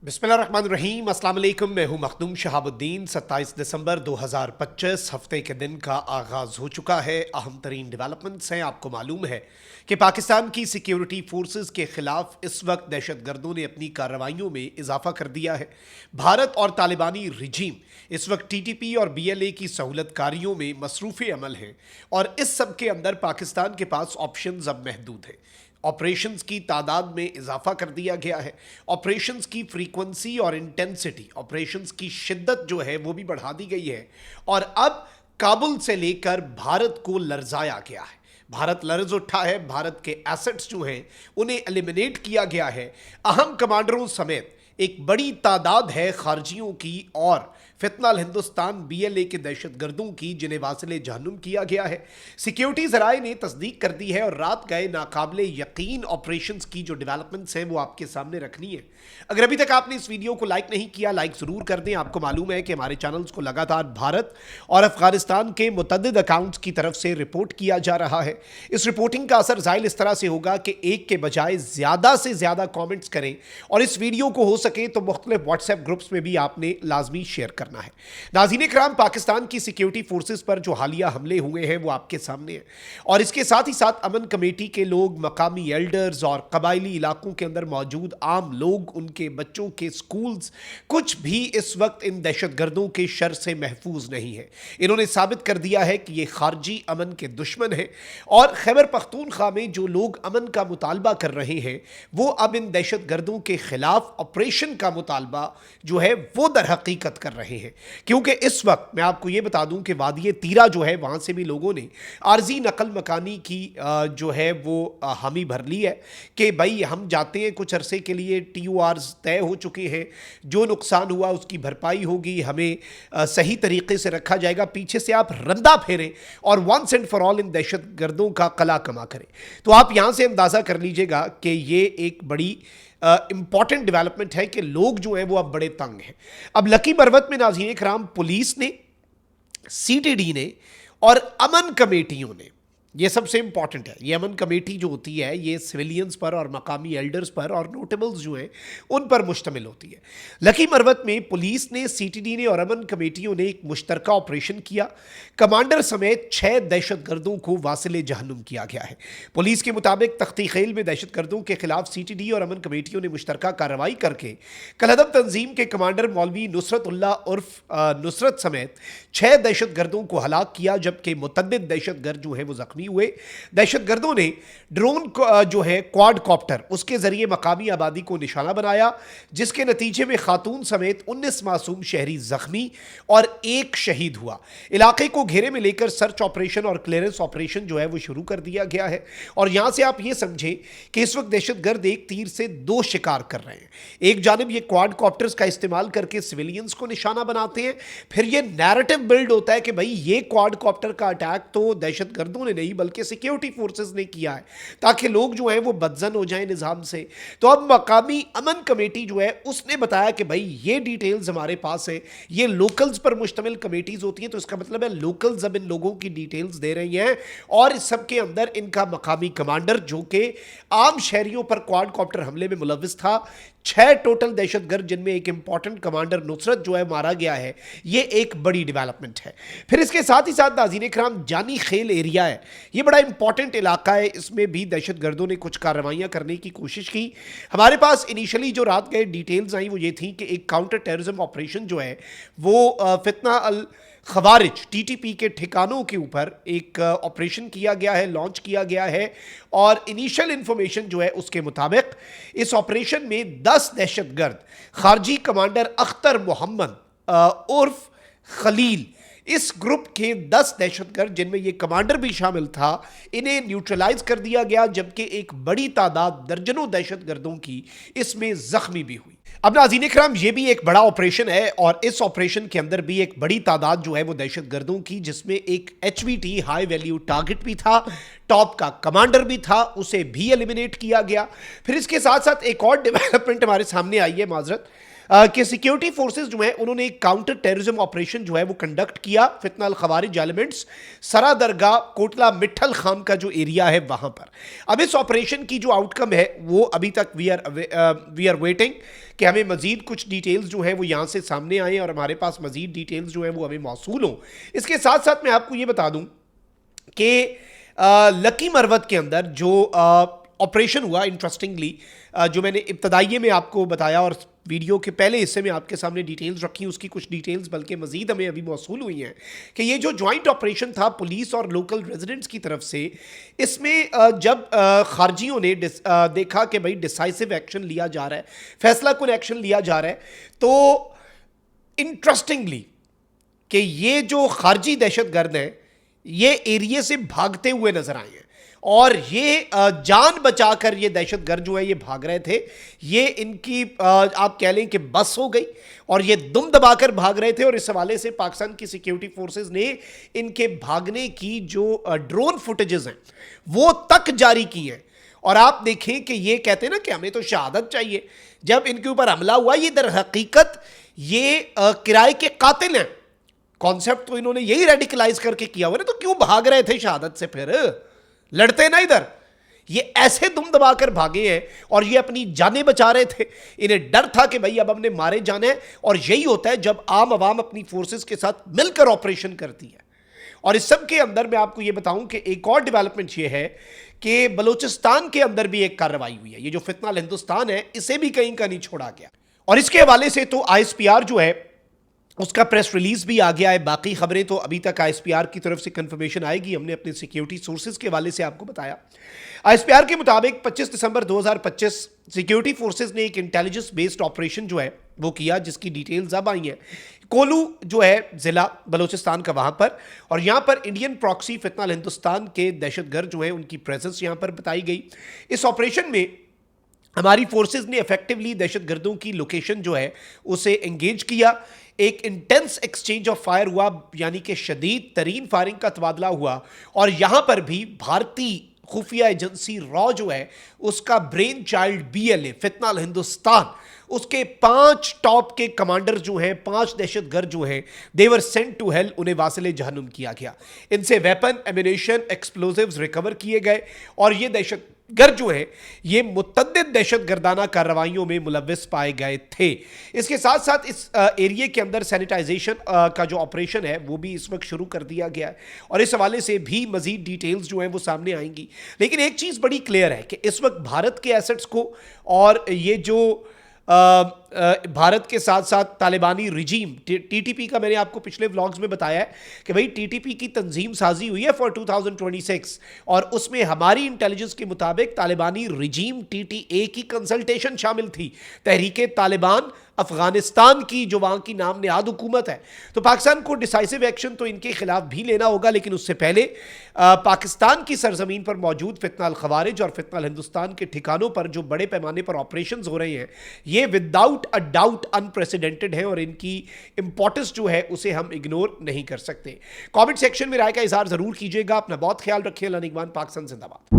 बिस्मिल्लाहिर्रहमानिर्रहीम। अस्सलाम वालेकुम। मैं हूं मखदूम शहाबुद्दीन। 27 दिसंबर 2025 हफ्ते के दिन का आगाज़ हो चुका है। अहम तरीन डेवलपमेंट्स हैं। आपको मालूम है कि पाकिस्तान की सिक्योरिटी फोर्सेस के खिलाफ इस वक्त दहशतगर्दों ने अपनी कार्रवाइयों में इजाफा कर दिया है। भारत और तालिबानी रिजीम इस वक्त TTP और BLA की सहूलतकारियों में मसरूफ़ अमल हैं और इस सब के अंदर पाकिस्तान के पास ऑप्शंस अब महदूद हैं। ऑपरेशंस की तादाद में इजाफा कर दिया गया है। ऑपरेशंस की फ्रीक्वेंसी और इंटेंसिटी, ऑपरेशंस की शिद्दत जो है वो भी बढ़ा दी गई है और अब काबुल से लेकर भारत को लर्जाया गया है। भारत लर्ज उठा है। भारत के एसेट्स जो हैं उन्हें एलिमिनेट किया गया है। अहम कमांडरों समेत एक बड़ी तादाद है खारजियों की और फितनाल हिंदुस्तान BLA के दहशतगर्दों की, जिन्हें वासिले जहन्नुम किया गया है। सिक्योरिटी ज़राए ने तस्दीक कर दी है और रात गए नाकाबिले यकीन ऑपरेशंस की जो डेवलपमेंट्स हैं वो आपके सामने रखनी है। अगर अभी तक आपने इस वीडियो को लाइक नहीं किया, लाइक ज़रूर कर दें। आपको मालूम है कि हमारे चैनल्स को लगातार भारत और अफगानिस्तान के मुतअद्दिद अकाउंट्स की तरफ से रिपोर्ट किया जा रहा है। इस रिपोर्टिंग का असर ज़ाहिर इस तरह से होगा कि एक के बजाय ज़्यादा से ज़्यादा कॉमेंट्स करें और इस वीडियो को हो सके तो मुख्तलिफ व्हाट्सएप ग्रुप्स में भी आपने लाजमी शेयर करना है। नाज़रीन इकराम, पाकिस्तान की सिक्योरिटी फोर्सेस पर जो हालिया हमले हुए हैं वो आपके सामने हैं और इसके साथ ही साथ अमन कमेटी के लोग, मकामी एल्डर्स और कबायली इलाकों के अंदर मौजूद आम लोग, उनके बच्चों के स्कूल्स, कुछ भी इस वक्त इन दहशतगर्दों के शर से महफूज नहीं है। इन्होंने साबित कर दिया है कि ये खारजी अमन के दुश्मन हैं और खैबर पख्तूनख्वा में जो लोग अमन का मुतालबा कर रहे हैं वो अब इन दहशतगर्दों के खिलाफ ऑपरेशन का मुतालबा जो है वो दर हकीकत कर रहे हैं। क्योंकि इस वक्त मैं आपको ये बता दूं कि वादिये तीरा जो है वहाँ से भी लोगों ने आर्जी नकल मकानी की जो है वो हामी भर ली है कि भाई हम जाते हैं कुछ अरसे के लिए, TORs तय हो चुके हैं, जो नुकसान हुआ उसकी भरपाई होगी, हमें सही तरीके से रखा जाएगा। पीछे से आप रंदा फेरें और वंस एंड फॉर ऑल इन दहशतगर्दों का कला कमा करें। तो आप यहाँ से अंदाज़ा कर लीजिएगा कि ये एक बड़ी इंपॉर्टेंट डेवलपमेंट है कि लोग जो हैं वो अब बड़े तंग हैं। अब लकी बरवत में नाज़रीन इकराम पुलिस ने, CTD ने और अमन कमेटियों ने, ये सबसे इंपॉर्टेंट है, ये अमन कमेटी जो होती है ये सिविलियंस पर और मकामी एल्डर्स पर और नोटेबल्स जो हैं उन पर मुश्तमिल होती है। लकी मरवत में पुलिस ने, CTD ने और अमन कमेटियों ने एक मुश्तरका ऑपरेशन किया। कमांडर समेत 6 दहशतगर्दों को वासिले जहन्नुम किया गया है। पुलिस के मुताबिक तख्ती खेल में दहशतगर्दों के खिलाफ CTD और अमन कमेटियों ने मुश्तरका कार्रवाई करके कलअदम तंजीम के कमांडर मौलवी नुसरतुल्लाह उर्फ नुसरत समेत 6 दहशतगर्दों को हलाक किया, जबकि मुतअद्दिद दहशतगर्द जो है वो जख्मी हुए। दहशतगर्दों ने ड्रोन जो है क्वाड कॉप्टर, उसके जरिए मकामी आबादी को निशाना बनाया, जिसके नतीजे में खातून समेत 19 मासूम शहरी जख्मी और 1 शहीद हुआ। इलाके को घेरे में लेकर सर्च ऑपरेशन और क्लियरेंस ऑपरेशन जो है वो शुरू कर दिया गया है और यहां से आप ये समझें कि इस वक्त दहशतगर्द एक तीर से 2 शिकार कर रहे हैं। एक जानिब ये क्वाड कॉप्टर्स का इस्तेमाल करके सिविलियंस को निशाना बनाते हैं, फिर ये नैरेटिव बिल्ड होता है कि भाई ये क्वाड कॉप्टर का अटैक तो दहशतगर्दों ने नहीं बल्कि सिक्योरिटी फोर्सेस ने किया है ताकि लोग जो हैं वो बदजन हो जाएं निज़ाम से। तो अब मकामी अमन कमेटी जो है उसने बताया कि भाई ये डिटेल्स हमारे पास है, ये लोकल्स पर मुश्तमिल कमेटीज होती हैं, तो इसका मतलब है लोकल्स अब इन लोगों की डिटेल्स दे रही हैं और इस सब के अंदर इनका मकामी कमांडर जो कि आम शहरियों पर क्वाड कॉप्टर हमले में मुलविस था। 6 टोटल दहशतगर्द जिनमें एक इंपॉर्टेंट कमांडर नुसरत जो है मारा गया है। ये एक बड़ी डेवलपमेंट है। फिर इसके साथ ही साथ नाज़रीन इकराम जानी खेल एरिया है, ये बड़ा इंपॉर्टेंट इलाका है, इसमें भी दहशतगर्दों ने कुछ कार्रवाइयां करने की कोशिश की। हमारे पास इनिशियली जो रात गए डिटेल्स आई वो ये थी कि एक काउंटर टेररिज्म ऑपरेशन जो है वो फितना अल खवारिज TTP के ठिकानों के ऊपर एक ऑपरेशन किया गया है, लॉन्च किया गया है और इनिशियल इंफॉर्मेशन जो है उसके मुताबिक इस ऑपरेशन में 10 दहशतगर्द खारजी कमांडर अख्तर मोहम्मद उर्फ खलील, इस ग्रुप के 10 दहशतगर्द जिनमें ये कमांडर भी शामिल था, इन्हें न्यूट्रलाइज कर दिया गया, जबकि एक बड़ी तादाद दर्जनों दहशतगर्दों की इसमें जख्मी भी हुई। अब नाज़रीन इकराम ये भी एक बड़ा ऑपरेशन है और इस ऑपरेशन के अंदर भी एक बड़ी तादाद जो है वो दहशतगर्दों की, जिसमें एक HVT हाई वैल्यू टारगेट भी था, टॉप का कमांडर भी था, उसे भी एलिमिनेट किया गया। फिर इसके साथ साथ एक और डेवलपमेंट हमारे सामने आई है, माजरत کہ सिक्योरिटी फोर्सेस जो है उन्होंने एक काउंटर टेररिज्म ऑपरेशन जो है वो कंडक्ट किया फितना अल खवारिज एलिमेंट्स सरा दरगाह कोटला मिठल खाम का जो एरिया है वहां पर। अब इस ऑपरेशन की जो आउटकम है वो अभी तक वी आर वेटिंग कि हमें मजीद कुछ डिटेल्स जो है वो यहाँ से सामने आए और हमारे पास मजीद डिटेल्स जो है वो हमें मौसूल हों। इसके साथ साथ मैं आपको ये बता दूं कि लकी मरवत के अंदर जो ऑपरेशन हुआ, इंटरेस्टिंगली जो मैंने इब्तदाइये में आपको बताया और वीडियो के पहले हिस्से में आपके सामने डिटेल्स रखी, उसकी कुछ डिटेल्स बल्कि मजीद हमें अभी मौसूल हुई हैं कि ये जो जॉइंट ऑपरेशन था पुलिस और लोकल रेजिडेंट्स की तरफ से, इसमें जब खारजियों ने देखा कि भाई डिसाइसिव एक्शन लिया जा रहा है, फैसला कुन एक्शन लिया जा रहा है, तो इंटरेस्टिंगली कि ये जो खारजी दहशतगर्द हैं ये एरिया से भागते हुए नजर आए हैं और ये जान बचाकर ये दहशतगर्द जो है ये भाग रहे थे। ये इनकी आप कह लें कि बस हो गई और ये दुम दबाकर भाग रहे थे और इस हवाले से पाकिस्तान की सिक्योरिटी फोर्सेस ने इनके भागने की जो ड्रोन फुटेजेस हैं वो तक जारी की हैं। और आप देखें कि ये कहते हैं ना कि हमें तो शहादत चाहिए, जब इनके ऊपर हमला हुआ ये दर हकीकत ये किराए के कातिल हैं। कॉन्सेप्ट तो इन्होंने यही रेडिकलाइज करके किया हुआ ना, तो क्यों भाग रहे थे शहादत से, फिर लड़ते ना इधर। ये ऐसे दुम दबाकर भागे हैं और ये अपनी जानें बचा रहे थे। इन्हें डर था कि भाई अब हमने मारे जाना है, और यही होता है जब आम आवाम अपनी फोर्सेस के साथ मिलकर ऑपरेशन करती है। और इस सब के अंदर मैं आपको ये बताऊं कि एक और डेवलपमेंट ये है कि बलूचिस्तान के अंदर भी एक कार्रवाई हुई है। ये जो फितना अल हिंदुस्तान है इसे भी कहीं का नहीं छोड़ा गया, और इसके हवाले से तो ISPR जो है उसका प्रेस रिलीज भी आ गया है। बाकी खबरें तो अभी तक ISPR की तरफ से कंफर्मेशन आएगी। हमने अपने सिक्योरिटी सोर्सेज के हवाले से आपको बताया। ISPR के मुताबिक 25 दिसंबर 2025 सिक्योरिटी फोर्सेज ने एक इंटेलिजेंस बेस्ड ऑपरेशन जो है वो किया, जिसकी डिटेल्स अब आई हैं। कोलू जो है ज़िला बलूचिस्तान का वहाँ पर, और यहाँ पर इंडियन प्रॉक्सी फितना अल हिंदुस्तान के दहशतगर्द जो हैं उनकी प्रेजेंस यहाँ पर बताई गई। इस ऑपरेशन में हमारी फोर्सेज ने इफेक्टिवली दहशतगर्दों की लोकेशन जो है उसे एंगेज किया। एक इंटेंस एक्सचेंज ऑफ फायर हुआ, यानी कि शदीद तरीन फायरिंग का तबादला हुआ, और यहां पर भी भारतीय खुफिया एजेंसी रॉ जो है उसका ब्रेन चाइल्ड BLA फितना अल हिंदुस्तान, उसके 5 टॉप के कमांडर जो हैं, 5 दहशतगर्द जो हैं, देवर सेंट टू हेल, उन्हें वासिले जहन्नुम किया गया। इनसे वेपन, एम्यूनेशन, एक्सप्लोजिव्स रिकवर किए गए, और ये दहशतगर्द जो है ये मुतअद्दिद दहशतगर्दाना कार्रवाइयों में मुलव्विस पाए गए थे। इसके साथ साथ इस एरिया के अंदर सैनिटाइजेशन का जो ऑपरेशन है वो भी इस वक्त शुरू कर दिया गया है, और इस हवाले से भी मजीद डिटेल्स जो हैं वो सामने आएंगी। लेकिन एक चीज़ बड़ी क्लियर है कि इस वक्त भारत के एसेट्स को और ये जो भारत के साथ साथ तालिबानी रिजीम TTP का मैंने आपको पिछले व्लॉग्स में बताया है कि भाई TTP की तंजीम साजी हुई है फॉर 2026, और उसमें हमारी इंटेलिजेंस के मुताबिक तालिबानी रिजीम TTA की कंसल्टेशन शामिल थी। तहरीक तालिबान अफगानिस्तान की जो वहाँ की नाम नेहाद हुकूमत है, तो पाकिस्तान को डिसाइसिव एक्शन तो इनके खिलाफ भी लेना होगा, लेकिन उससे पहले पाकिस्तान की सरजमीन पर मौजूद फितना अल खवारिज और फितना अल हिंदुस्तान के ठिकानों पर जो बड़े पैमाने पर ऑपरेशंस हो रहे हैं ये विदाउट अ डाउट अनप्रेसिडेंटेड है, और इनकी इंपॉर्टेंस जो है उसे हम इग्नोर नहीं कर सकते। कमेंट सेक्शन में राय का इजहार जरूर कीजिएगा। अपना बहुत ख्याल रखिए। अल्लाह निगहबान। पाकिस्तान जिंदाबाद।